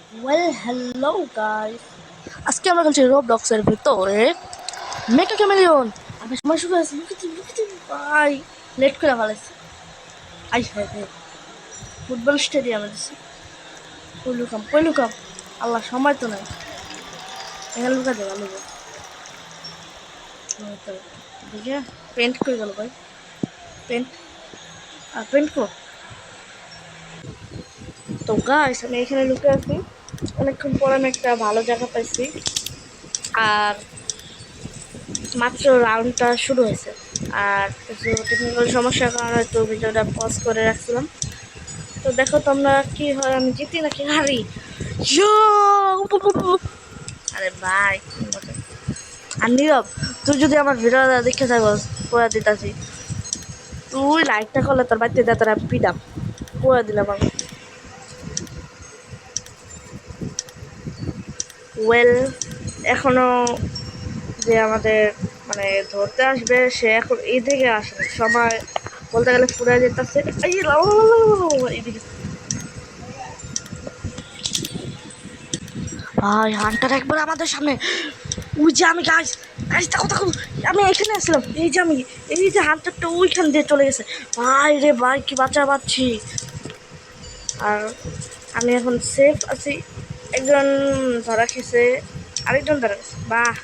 Hello guys, আজকে আমরা খেলছি রোবলক্সের ভিতরে মেকা ক্যামেলিয়ন। আমি সময় শুরু আছে, লুকিতে ভাই লেট করে ফেলাইছি। আই হাই হাই, ফুটবল স্টেডিয়ামে দিছি। কই লুকাম, আল্লাহ সময় তো নাই। এখানে লুকা দেওয়া লুকা দেখে পেন্ট করে গেল ভাই। পেন্ট পেন্ট কর। তো গাইস আমি এখানে লুকে আছি। অনেকক্ষণ পর আমি একটা ভালো জায়গা পাইছি, আর মাত্র রাউন্ডটা শুরু হয়েছে। আর কিছু টেকনিক্যাল সমস্যার কারণে হয়তো ভিডিওটা পজ করে রাখছিলাম। তো দেখো তোমরা কি হয়, আমি জিতি নাকি হারি। আরে ভাই, আর নীরব, তুই যদি আমার ভিডিওটা দেখে থাকো করে দিতাছি। তুই লাইকটা করলে তোর বাড়িতে দে, তোর পিডাম করে দিলাম আমি। ওয়েল, এখনো যে আমাদের মানে ধরতে আসবে সে এখন এই দিকে আসে, সময় বলতে গেলে ফুরে যেতেছে। এইদিকে ভাই হান্টার একবার আমাদের সামনে। ওই যে আমি গাছ গাছ দেখো, আমি এখানে আসলাম। এই যে হান্টারটা ওইখান দিয়ে চলে গেছে। ভাই রে ভাই, কি বাঁচা পাচ্ছি। আর আমি এখন সেফ আছি। একজন ধরা খেয়েছে, আরেকজন ধরা খেয়েছে। বাহ,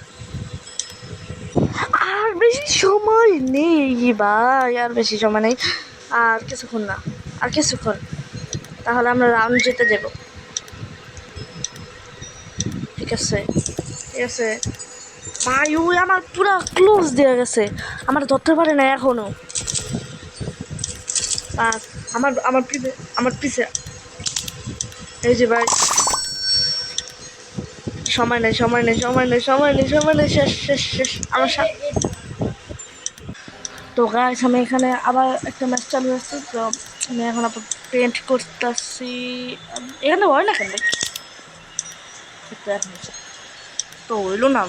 আর বেশি সময় নেই ভাই, আর বেশি সময় নেই। আর কিছুক্ষণ না, আর কিছুক্ষণ, তাহলে আমরা রাউন্ড জিতে যাব। ঠিক আছে ঠিক আছে ভাই, ওই আমার পুরা ক্লোজ দিয়ে গেছে, আমার ধরতে পারে না এখনো। আর আমার পিছে এই যে ভাই, সময় নেই, শেষ আমার সাথে। তো গাইস আমি এখানে আবার একটা ম্যাচ চালু হচ্ছে। তো আমি এখন আবার পেন্ট করতেছি। এখানে হয় না কেন, তো হইলো না।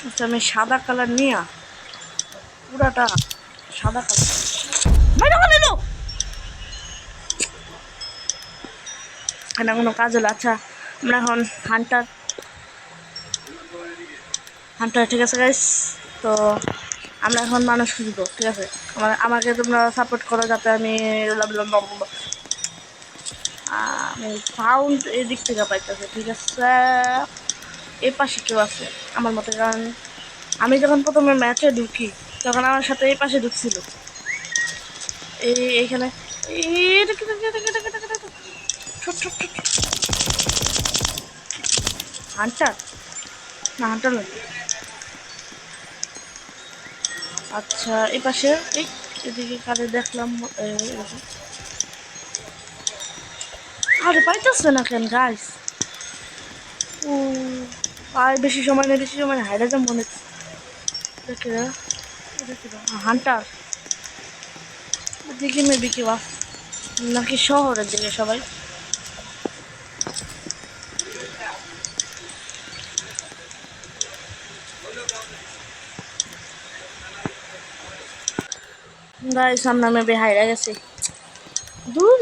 আচ্ছা, আমি সাদা কালার নিয়ে পুরাটা সাদা কালার এখানে কোনো কাজ হলো। আচ্ছা, আমরা এখন হান্টার হান্টার ঠিক আছে গাইস। তো আমরা এখন মানুষ খুঁজবো, ঠিক আছে। আমাকে তোমরা সাপোর্ট করো যাতে আমি আমি সাউন্ড এই দিক থেকে পাইতেছে, ঠিক আছে। এই পাশে কেউ আছে আমার মতে, কারণ আমি যখন প্রথমে ম্যাচে ঢুকি তখন আমার সাথে এই পাশে ঢুকছিল। এইখানে হান্টার না, হান্টার নয়। আচ্ছা, এই পাশে এদিকে কারে দেখলাম। আরে পাইতেছে না কেন গাইস। ও আর বেশি সময় নেই, হাইরা যাম মনে দেখে। হান্টার দেখি মেবি কি বা, নাকি শহরের দিকে সবাই। গাইস সামনে মেবি হাইরা গেছে। দূর।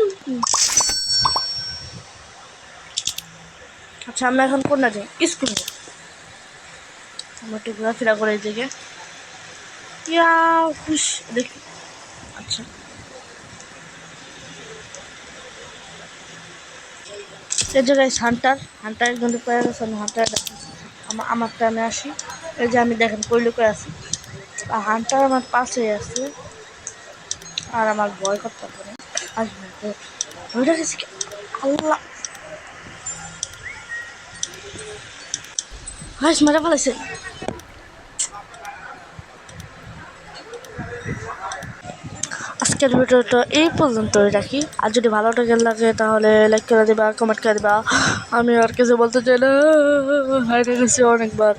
আচ্ছা, আমরা এখন কোন না যাই, স্কুলে আমরা একটু ঘোরাফেরা করে এই দিকে। ইয়া খুশ দেখি। আচ্ছা, এই যে গাইস হান্টার একজন পেয়ে গেছে। আমি হান্টার আমার টাইমে আসি। এই যে আমি দেখেন কইলে কই আছি, আর হান্টার আমার পাশে আছে। আর আমার ভয় করতে পারে আসবে ওইটা গেছে কি? আল্লাহ, হাস মারা ফেলাইছে। আজকের ভিডিওটা এই পর্যন্তই রাখি। আর যদি ভালো লাগে তাহলে লাইক করে দিবা, কমেন্ট করে দিবা। আমি আর কিছু বলতে চাই না, হারিয়ে গেছি অনেকবার।